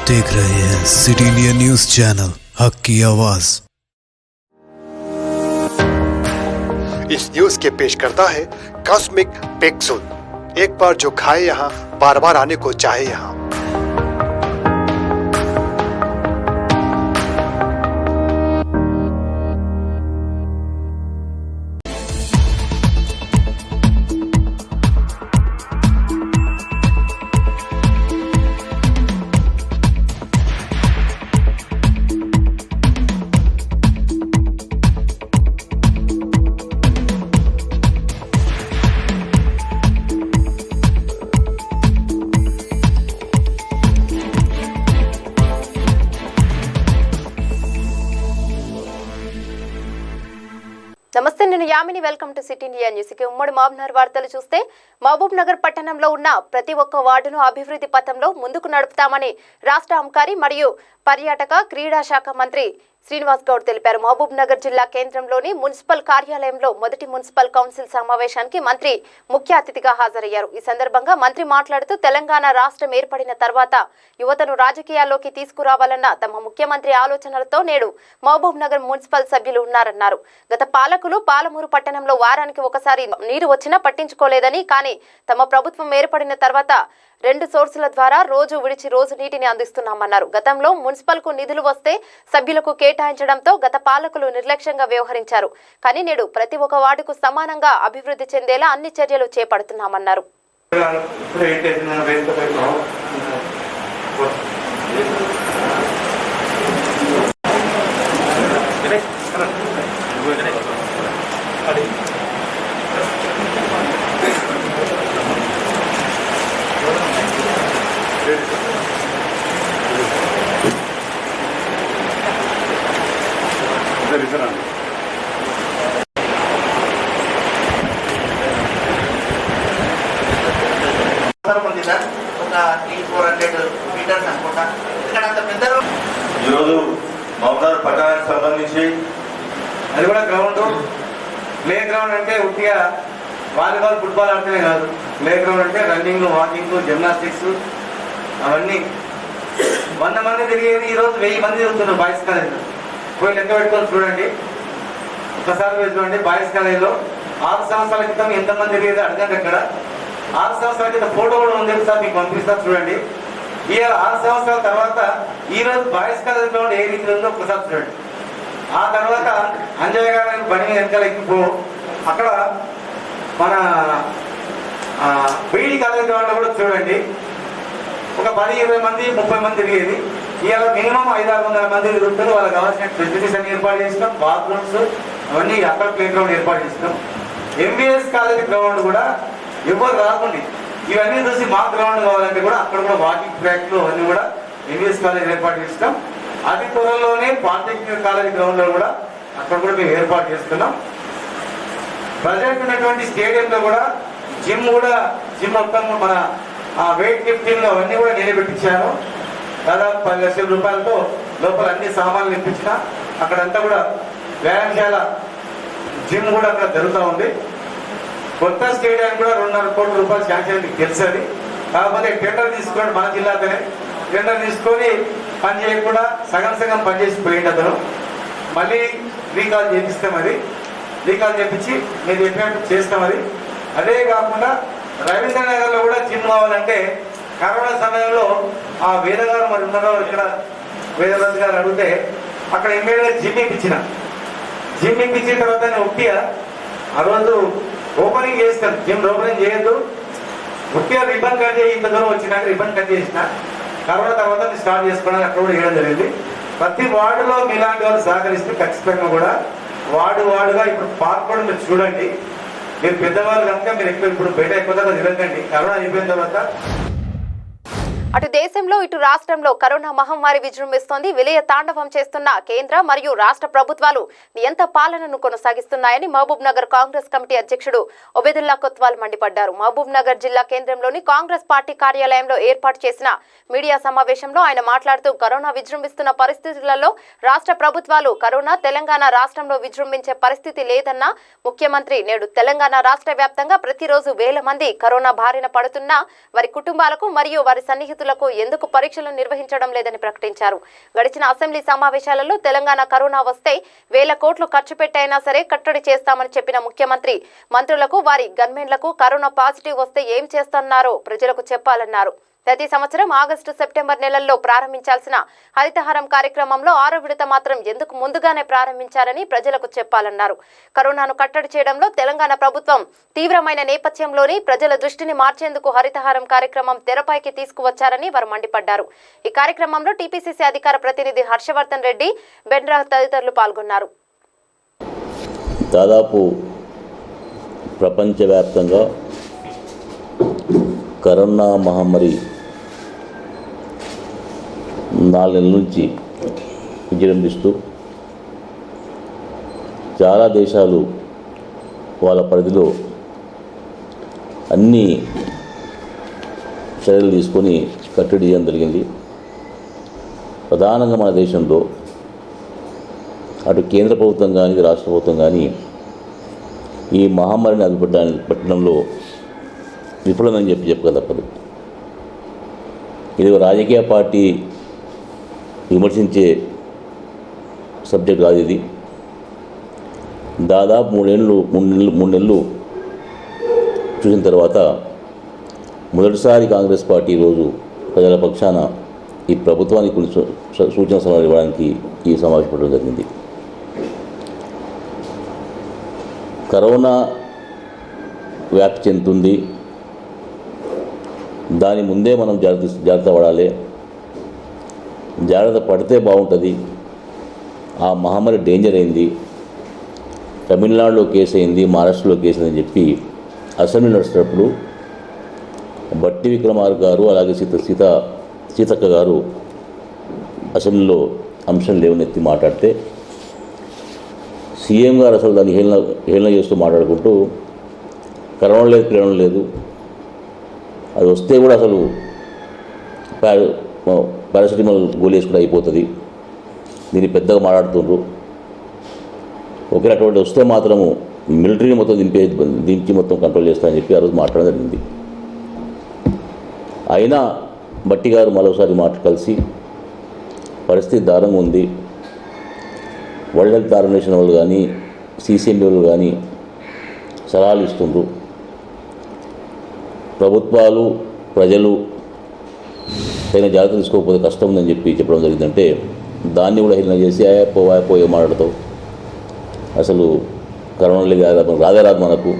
देख रहे हैं सिटी इंडिया न्यूज चैनल, हक की आवाज। इस न्यूज के पेश करता है कॉस्मिक पेक्सुल। एक बार जो खाए यहाँ, बार बार आने को चाहे यहाँ। నమస్తే, నేను Yamini. Welcome to city India news. ఉమ్మడి మహబూబ్నగర్ వార్తలు చూస్తే, మహబూబ్ నగర్ పట్టణంలో ఉన్న ప్రతి ఒక్క వార్డును అభివృద్ధి పథంలో ముందుకు నడుపుతామని రాష్ట్ర అబ్కారీ మరియు పర్యాటక క్రీడా శాఖ మంత్రి శ్రీనివాస్ గౌడ్ తెలిపారు. మహబూబ్ నగర్ జిల్లా కేంద్రంలోని మున్సిపల్ కార్యాలయంలో మొదటి మున్సిపల్ కౌన్సిల్ సమావేశానికి మంత్రి ముఖ్య అతిథిగా హాజరయ్యారు. ఈ సందర్భంగా మంత్రి మాట్లాడుతూ, తెలంగాణ రాష్ట్రం ఏర్పడిన తర్వాత యువతను రాజకీయాల్లోకి తీసుకురావాలన్న తమ ముఖ్యమంత్రి ఆలోచనలతో నేడు మహబూబ్ నగర్ మున్సిపల్ సభ్యులు ఉన్నారన్నారు. గత పాలకులు పాలమూరు పట్టణంలో వారానికి ఒకసారి నీరు వచ్చినా పట్టించుకోలేదని, కానీ తమ ప్రభుత్వం ఏర్పడిన తర్వాత 2 సోర్సుల ద్వారా రోజు విడిచి రోజు నీటిని అందిస్తున్నామన్నారు. గతంలో మున్సిపల్ కు నిధులు వస్తే సభ్యులకు కేటాయించడంతో గత పాలకులు నిర్లక్ష్యంగా వ్యవహరించారు. కానీ నేడు ప్రతి ఒక్క వార్డుకు సమానంగా అభివృద్ధి చెందేలా అన్ని చర్యలు చేపడుతున్నామన్నారు. ఈరోజు మహబూబ్నగర్ పట్టణానికి సంబంధించి అది కూడా గ్రౌండ్, ప్లే గ్రౌండ్ అంటే ఉట్టిగా వాలీబాల్ ఫుట్బాల్ ఆడితేనే కాదు. ప్లే గ్రౌండ్ అంటే రన్నింగ్, వాకింగ్, జిమ్నాస్టిక్స్ అవన్నీ 100 మంది తిరిగేది ఈరోజు 1000 మంది తిరుగుతున్నారు బాయ్స్ కాలేజీలో. పోయి లెక్క పెట్టుకొని చూడండి, ఒకసారి పోయి చూడండి. బాయ్స్ కాలేజీలో 6 సంవత్సరాల క్రితం ఎంతమంది తిరిగేది అడగండి. అక్కడ 6 సంవత్సరాల క్రితం ఫోటో కూడా ఉంది, ఒకసారి మీకు పంపిస్తారు చూడండి. ఈ 6 సంవత్సరాల తర్వాత ఈరోజు బాయ్స్ కాలేజ్ గ్రౌండ్ ఏ రీతిలో ఉందో ఒకసారి చూడండి. ఆ తర్వాత అంజయ్ గారు బండి వెనకాల ఎక్కిపో, అక్కడ మన బీడీ కాలేజ్ గ్రౌండ్ కూడా చూడండి. ఒక 10-20 మంది 30 మంది తిరిగేది. ఇవాళ మినిమం 500-600 మంది తిరుగుతారు. వాళ్ళకి కావాల్సిన ఫెసిలిటీస్ అన్ని ఏర్పాటు చేసినాం, బాత్రూమ్స్ అవన్నీ అక్కడ ప్లే గ్రౌండ్ ఏర్పాటు చేసినాం. ఎంబీఎస్ కాలేజ్ గ్రౌండ్ కూడా ఎవరు రాకుండా ఇవన్నీ చూసి మా గ్రౌండ్ కావాలంటే కూడా అక్కడ కూడా వాకింగ్ ట్రాక్లు అన్నీ కూడా ఎంబీఎస్ కాలేజ్ ఏర్పాటు చేస్తాం. అతి త్వరలోనే పాలిటెక్నిక్ కాలేజ్ గ్రౌండ్ లో కూడా అక్కడ కూడా మేము ఏర్పాటు చేస్తున్నాం. ప్రజెంట్ ఉన్నటువంటి స్టేడియంలో కూడా జిమ్ మొత్తం మన వెయిట్ లిఫ్టింగ్ అవన్నీ కూడా నేను పెట్టించాను. దాదాపు 10 లక్షల రూపాయలతో లోపల అన్ని సామాన్లు ఇప్పించిన. అక్కడంతా కూడా వ్యాయామశాల జిమ్ కూడా అక్కడ జరుగుతూ ఉంది. కొత్త స్టేడియానికి కూడా 2.5 కోట్ల రూపాయలు శాంక్షన్ మీకు తెలుసది. కాకపోతే టెండర్ తీసుకున్నాడు మన జిల్లాతోనే. టెండర్ తీసుకొని పని చేయకుండా సగం పనిచేసి పోయింది అతను. మళ్ళీ రీకాల్ చేపిస్తాం. అది రీకాల్ చేపించి మీరు చెప్పినట్టు చేస్తాం. అదే కాకుండా రవీంద్ర నగర్లో కూడా జిమ్ కావాలంటే కరోనా సమయంలో ఆ వేద గారు మరి ఉన్నారో ఇక్కడ వేదరాజు గారు అడిగితే అక్కడ ఎమ్మెల్యే జిమ్ ఇప్పించిన తర్వాత నేను ఒట్టిగా ఆ రోజు ఓపెనింగ్ చేస్తాను. జిమ్ ఓపెనింగ్ చేయొద్దు, ఒట్టిగా రిబ్బన్ కట్ చేసి ఇంత దూరం వచ్చినాక రిబ్బన్ కట్ చేసిన. కరోనా తర్వాత స్టార్ట్ చేసుకోవడానికి అక్కడ కూడా వేయడం జరిగింది. ప్రతి వార్డులో మీలాంటి వాళ్ళు సహకరిస్తే ఖచ్చితంగా కూడా వార్డుగా ఇప్పుడు పార్క్ కూడా మీరు చూడండి. మీరు పెద్దవాళ్ళు కనుక మీరు ఇప్పుడు బయట ఎక్కువ తిరగండి. కరోనా అయిపోయిన తర్వాత అటు దేశంలో ఇటు రాష్ట్రంలో కరోనా మహమ్మారి విజృంభిస్తోంది. విలయ తాండవం చేస్తున్న కేంద్ర మరియు రాష్ట్ర ప్రభుత్వాలు నియంత పాలనను కొనసాగిస్తున్నాయని మహబూబ్ నగర్ కాంగ్రెస్ కమిటీ అధ్యక్షుడు ఒబేదుల్లా కొత్వాల్ మండిపడ్డారు. మహబూబ్ నగర్ జిల్లా కేంద్రంలోని కాంగ్రెస్ పార్టీ కార్యాలయంలో ఏర్పాటు చేసిన మీడియా సమావేశంలో ఆయన మాట్లాడుతూ, కరోనా విజృంభిస్తున్న పరిస్థితులలో రాష్ట్ర ప్రభుత్వాలు కరోనా తెలంగాణ రాష్ట్రంలో విజృంభించే పరిస్థితి లేదన్న ముఖ్యమంత్రి నేడు తెలంగాణ రాష్ట్ర వ్యాప్తంగా ప్రతిరోజు వేల మంది కరోనా బారిన పడుతున్నా వారి కుటుంబాలకు మరియు వారి సన్నిహితులకు విద్యార్థులకు ఎందుకు పరీక్షలు నిర్వహించడం లేదని ప్రకటించారు. గడిచిన అసెంబ్లీ సమావేశాలలో తెలంగాణ కరోనా వస్తే వేల కోట్లు ఖర్చు పెట్టైనా సరే కట్టడి చేస్తామని చెప్పిన ముఖ్యమంత్రి మంత్రులకు వారి గన్మెన్లకు కరోనా పాజిటివ్ వస్తే ఏం చేస్తున్నారో ప్రజలకు చెప్పాలన్నారు. ప్రతి సంవత్సరం ఆగస్టు సెప్టెంబర్ నెలల్లో ప్రారంభించాల్సిన హరితహారం కార్యక్రమంలో 6వ విడత మాత్రం ఎందుకు ముందుగానే ప్రారంభించారని ప్రజలకు చెప్పాలన్నారు. కరోనాను కట్టడి చేయడంలో తెలంగాణ ప్రభుత్వం తీవ్రమైన నేపథ్యంలోని ప్రజల దృష్టిని మార్చేందుకు హరితహారం కార్యక్రమం తెరపైకి తీసుకువచ్చారని వారు మండిపడ్డారు. ఈ కార్యక్రమంలో టీపీసీసీ అధికార ప్రతినిధి హర్షవర్ధన్ రెడ్డి, బెండ్రా తదితరులు పాల్గొన్నారు. దాదాపు ప్రపంచవ్యాప్తంగా కరోనా మహమ్మారి 4 నెలల నుంచి విజృంభిస్తూ చాలా దేశాలు వాళ్ళ పరిధిలో అన్ని చర్యలు తీసుకొని కట్టడి చేయడం జరిగింది. ప్రధానంగా మన దేశంలో అటు కేంద్ర ప్రభుత్వం కానీ రాష్ట్ర ప్రభుత్వం కానీ ఈ మహమ్మారిని అదుపుపట్టడంలో విఫలమని చెప్పక తప్పదు. ఇది రాజకీయ పార్టీ విమర్శించే సబ్జెక్ట్ కాదు. ఇది దాదాపు 3 నెలలు చూసిన తర్వాత మొదటిసారి కాంగ్రెస్ పార్టీ ఈరోజు ప్రజల పక్షాన ఈ ప్రభుత్వానికి కొన్ని సూచన సలహాలు ఇవ్వడానికి ఈ సమావేశం పెట్టడం జరిగింది. కరోనా వ్యాప్తి చెందుతుంది, దాని ముందే మనం జాగ్రత్త పడాలి. జాగ్రత్త పడితే బాగుంటుంది. ఆ మహమ్మారి డేంజర్ అయింది, తమిళనాడులో కేసు అయింది, మహారాష్ట్రలో కేసు అయిందని చెప్పి అసెంబ్లీ నడిచేటప్పుడు బట్టి విక్రమార్క గారు అలాగే సీతక్క గారు అసెంబ్లీలో అంశం లేవనెత్తి మాట్లాడితే సీఎం గారు అసలు దాన్ని హేళన చేస్తూ మాట్లాడుకుంటూ కరోనా లేదు, పిల్లడం లేదు, అది వస్తే కూడా అసలు పారాసిటమాల్ గోళీ వేసుకుంటే అయిపోతుంది, దీన్ని పెద్దగా మాట్లాడుతుండ్రు, ఒకవేళ అటువంటి వస్తే మాత్రము మిలిటరీని మొత్తం దించి మొత్తం కంట్రోల్ చేస్తారని చెప్పి ఆ రోజు మాట్లాడడం జరిగింది. అయినా బట్టి గారు మరోసారి కలిసి పరిస్థితి దారుణంగా ఉంది, వరల్డ్ హెల్త్ ఆర్గనైజేషన్ వాళ్ళు కానీ CCMB వాళ్ళు కానీ సలహాలు ఇస్తుండ్రు, ప్రభుత్వాలు ప్రజలు తగిన జాగ్రత్త తీసుకోకపోతే కష్టం ఉందని చెప్పడం జరిగిందంటే దాన్ని కూడా హేళన చేసి పోయే మాట్లాడతావు, అసలు కరోనా రాదు మనకు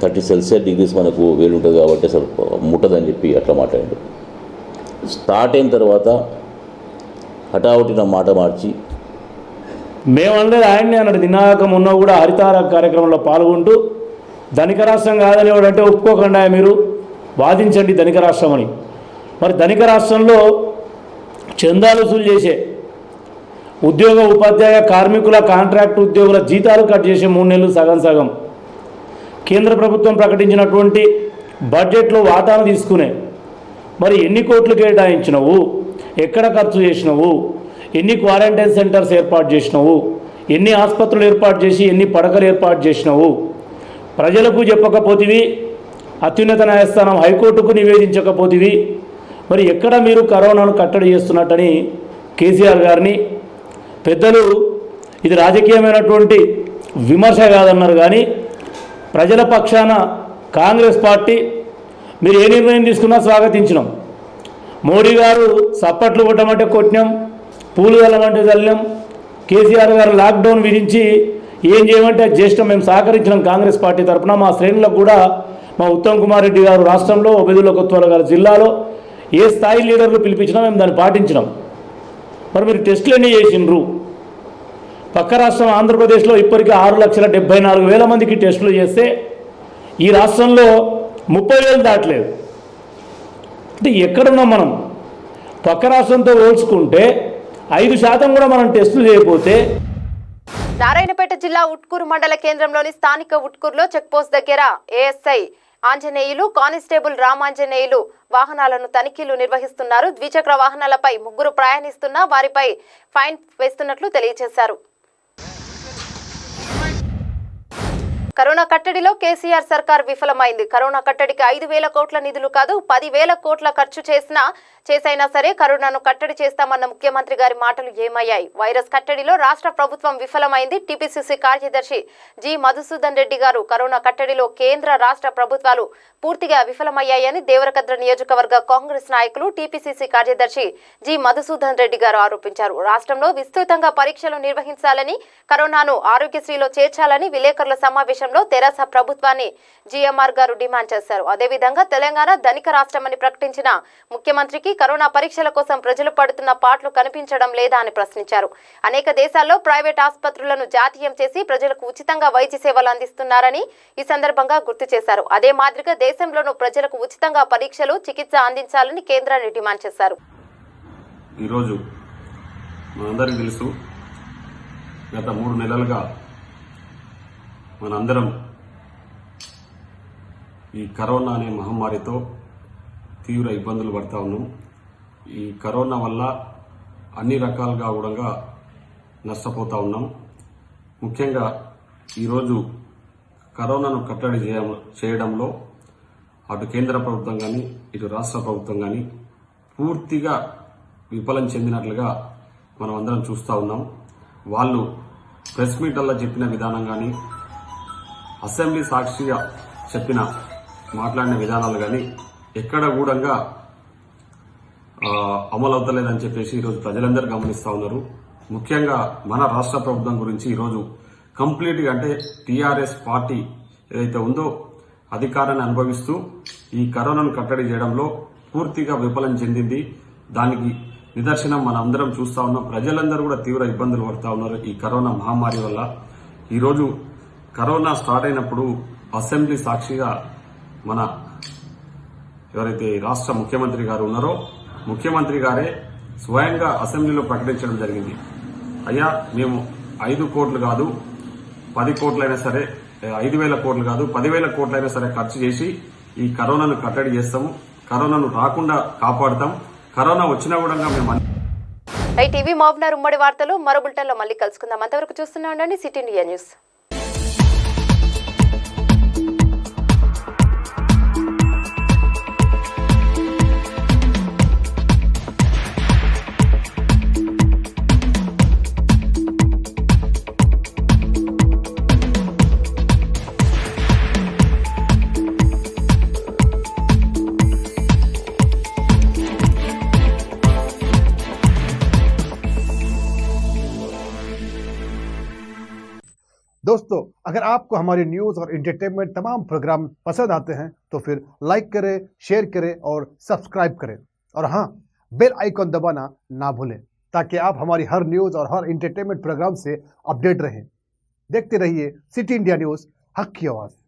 30 సెల్సియస్ డిగ్రీస్ మనకు వేడి ఉంటుంది కాబట్టి అసలు ముట్టదని చెప్పి అట్లా మాట్లాడాడు. స్టార్ట్ అయిన తర్వాత హఠావుటిన మాట మార్చి మేమన్నది ఆయన్ని అన్నాడు. నినాకం ఉన్నా కూడా హరితార కార్యక్రమంలో పాల్గొంటూ ధనిక రాష్ట్రం కాదని ఎవడంటే ఒప్పుకోకుండా మీరు వాదించండి ధనిక రాష్ట్రం అని. మరి ధనిక రాష్ట్రంలో చందాలు వసూలు చేసే ఉద్యోగ ఉపాధ్యాయ కార్మికుల కాంట్రాక్ట్ ఉద్యోగుల జీతాలు కట్ చేసే 3 నెలలు సగం కేంద్ర ప్రభుత్వం ప్రకటించినటువంటి బడ్జెట్లో వాటాను తీసుకునే మరి ఎన్ని కోట్లు కేటాయించినవు, ఎక్కడ ఖర్చు చేసినవు, ఎన్ని క్వారంటైన్ సెంటర్స్ ఏర్పాటు చేసినవు, ఎన్ని ఆసుపత్రులు ఏర్పాటు చేసి ఎన్ని పడకలు ఏర్పాటు చేసినవు, ప్రజలకు చెప్పకపోతివి, అత్యున్నత న్యాయస్థానం హైకోర్టుకు నివేదించకపోతివి, మరి ఎక్కడ మీరు కరోనాను కట్టడి చేస్తున్నట్టని కేసీఆర్ గారిని పెద్దలు ఇది రాజకీయమైనటువంటి విమర్శ కాదన్నారు. కానీ ప్రజల పక్షాన కాంగ్రెస్ పార్టీ మీరు ఏ నిర్ణయం తీసుకున్నా స్వాగతించినాం. మోడీ గారు సప్పట్లు కొట్టమంటే కొట్టినాం, పూలు చల్లమంటే చల్లాం, కేసీఆర్ గారు లాక్డౌన్ విధించి ఏం చేయమంటే జ్యేష్ఠం మేము సహకరించినాం. కాంగ్రెస్ పార్టీ తరఫున మా శ్రేణులకు కూడా మా ఉత్తమ్ కుమార్ రెడ్డి గారు రాష్ట్రంలో, ఒబెదుల్లా కొత్వాల గారు జిల్లాలో ఏ స్థాయి లీడర్లు పిలిపించినా మేము దాన్ని పాటించినాం. మరి మీరు టెస్టులు ఎన్ని చేసిండ్రు? పక్క రాష్ట్రం ఆంధ్రప్రదేశ్లో ఇప్పటికీ 6,74,000 మందికి టెస్టులు చేస్తే ఈ రాష్ట్రంలో 30,000 దాటలేదు. అంటే ఎక్కడున్నాం మనం? పక్క రాష్ట్రంతో పోల్చుకుంటే 5% కూడా మనం టెస్టులు చేయకపోతే. నారాయణపేట జిల్లా ఉట్కూరు మండల కేంద్రంలోని స్థానిక ఉట్కూరులో చెక్పోస్ట్ దగ్గర ఏఎస్ఐ ఆంజనేయులు, కానిస్టేబుల్ రామాంజనేయులు వాహనాలను తనిఖీలు నిర్వహిస్తున్నారు. ద్విచక్ర వాహనాలపై 3 ప్రయాణిస్తున్నా వారిపై ఫైన్ వేస్తున్నట్లు తెలియజేశారు. కరోనా కట్టడిలో కేసీఆర్ సర్కార్ విఫలమైంది. కరోనా కట్టడికి 5,000 కోట్ల నిధులు కాదు 10,000 కోట్ల ఖర్చు చేసైనా సరే కరోనాను కట్టడి చేస్తామన్న ముఖ్యమంత్రి గారి మాటలు ఏమయ్యాయి? వైరస్ కట్టడిలో రాష్ట్ర ప్రభుత్వం విఫలమైంది. టీపీసీసీ కార్యదర్శి జి మధుసూదన్ రెడ్డి గారు కరోనా కట్టడిలో కేంద్ర రాష్ట్ర ప్రభుత్వాలు పూర్తిగా విఫలమయ్యాయని దేవరకద్ర నియోజకవర్గ కాంగ్రెస్ నాయకులు టీపీసీసీ కార్యదర్శి జి మధుసూదన్ రెడ్డి గారు ఆరోపించారు. రాష్ట్రంలో విస్తృతంగా పరీక్షలు నిర్వహించాలని, కరోనాను ఆరోగ్యశ్రీలో చేర్చాలని విలేకరుల సమావేశంలో తెరాస ప్రభుత్వాన్ని జీఎంఆర్ గారు డిమాండ్ చేశారు. అదేవిధంగా తెలంగాణ ధనిక రాష్ట్రమని ప్రకటించిన ముఖ్యమంత్రికి కరోనా పరీక్షల కోసం ప్రజలు పడుతున్న పాట్లు కనిపించడం లేదా అని ప్రశ్నించారు. అనేక దేశాల్లో ప్రైవేట్ ఆసుపత్రులను జాతీయం చేసి ప్రజలకు ఉచితంగా వైద్య సేవలు అందిస్తున్నారని ఈ సందర్భంగా గుర్తు చేశారు. అదే మాదిరిగా దేశంలోనూ ప్రజలకు ఉచితంగా పరీక్షలు, చికిత్స అందించాలని కేంద్రాన్ని డిమాండ్ చేశారు. ఈరోజు మనందరికీ తెలుసు, గత 3 నెలలుగా మనందరం ఈ కరోనా అనే మహమ్మారితో తీవ్ర ఇబ్బందులు పడతా ఉన్నాం. ఈ కరోనా వల్ల అన్ని రకాలుగా కూడా నష్టపోతా ఉన్నాం. ముఖ్యంగా ఈరోజు కరోనాను కట్టడి చేయడంలో అటు కేంద్ర ప్రభుత్వం కానీ ఇటు రాష్ట్ర ప్రభుత్వం కానీ పూర్తిగా విఫలం చెందినట్లుగా మనం అందరం చూస్తూ ఉన్నాం. వాళ్ళు ప్రెస్ మీట్లలో చెప్పిన విధానం కానీ, అసెంబ్లీ సాక్షిగా మాట్లాడిన విధానాలు కానీ ఎక్కడ కూడా అమలు అవుతలేదని చెప్పేసి ఈరోజు ప్రజలందరూ గమనిస్తూ ఉన్నారు. ముఖ్యంగా మన రాష్ట్ర ప్రభుత్వం గురించి ఈరోజు కంప్లీట్గా అంటే టీఆర్ఎస్ పార్టీ ఏదైతే ఉందో అధికారాన్ని అనుభవిస్తూ ఈ కరోనాను కట్టడి చేయడంలో పూర్తిగా విఫలం చెందింది. దానికి నిదర్శనం మనం అందరం చూస్తా ఉన్నాం. ప్రజలందరూ కూడా తీవ్ర ఇబ్బందులు పడుతూ ఉన్నారు ఈ కరోనా మహమ్మారి వల్ల. ఈరోజు కరోనా స్టార్ట్ అయినప్పుడు అసెంబ్లీ సాక్షిగా మన ఎవరైతే రాష్ట్ర ముఖ్యమంత్రి గారు ఉన్నారో ముఖ్యమంత్రి గారే స్వయంగా అసెంబ్లీలో ప్రకటించడం జరిగింది. అయ్యా, మేము 5 కోట్లు కాదు 10 కోట్లైనా సరే, 5,000 కోట్లు కాదు 10,000 కోట్లైనా సరే ఖర్చు చేసి ఈ కరోనాను కట్టడి చేస్తాము, కరోనాను రాకుండా కాపాడుతాం, కరోనా వచ్చినా కూడా మేము. టీవీ మహబూబ్నగర్ ఉమ్మడి వార్తలు మరో బులెటిన్లో మళ్ళీ కలుసుకుందాం. అంతవరకు చూస్తూనే ఉండండి సిటీ ఇండియా న్యూస్. दोस्तों, अगर आपको हमारी न्यूज़ और एंटरटेनमेंट तमाम प्रोग्राम पसंद आते हैं तो फिर लाइक करें, शेयर करें और सब्सक्राइब करें, और हाँ, बेल आइकॉन दबाना ना भूलें ताकि आप हमारी हर न्यूज़ और हर एंटरटेनमेंट प्रोग्राम से अपडेट रहें। देखते रहिए सिटी इंडिया न्यूज़, हक की आवाज़।